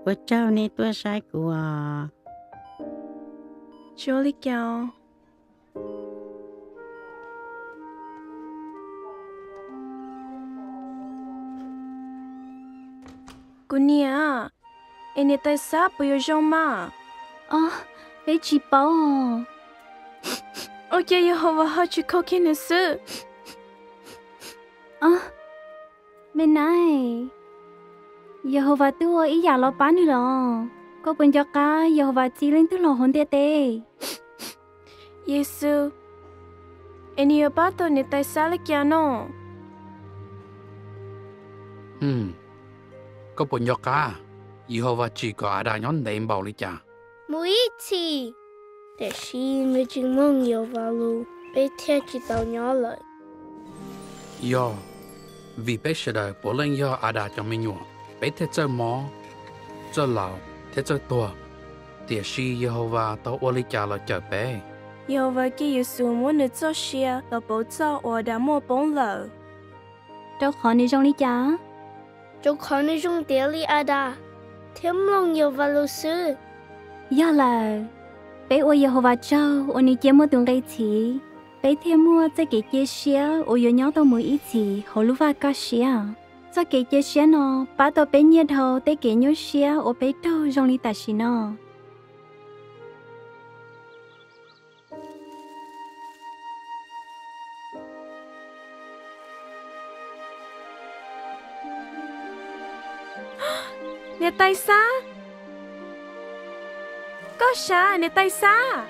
Ủa cháu này tôi sai của Chúa lý kéo. Cô nia, em này tại sao bây giờ rong mà? bé chỉ bảo Ok, Jehovah har chú khâu kia nữa sự. bên này Jehovah tua ý giả lo bán nữa rồi có bên cho cá Jehovah chỉ lên tức lo hồn tê tê Giêsu, em này bắt tôi này tại sao lý kéo nó? Có bốn nhóc cá, Jehovah chỉ có ada nhón đệm bảo lý cha. Mỗi次，但是我只梦有话路，被天知道鸟了。 Do vì bé sẽ đời bố lên do ada cho mình nhọ, bé thế chơi mò, chơi lão, thế chơi tua, tiệt si Jehovah tao ô lý cha là chờ bé. Jehovah kia Giêsu muốn được cho xia, là bảo cho ở đã mua bóng lợ. đâu khó đi trong lý cha 就看那种地里阿达，天梦有话路是， giờ là bé ôi Jehovah cho ôi ní chế mua tuần gây chỉ bé thêm mua cho cái chế xía ôi yêu nhau tao mới ít chỉ hồ lúc vào cá xía cho cái chế xía nó bắt tao bé nhiệt hồ tới cái nhau xía ôi bé đâu trong lý ta xí nó Nè tay xa? Có sao nè tay xa?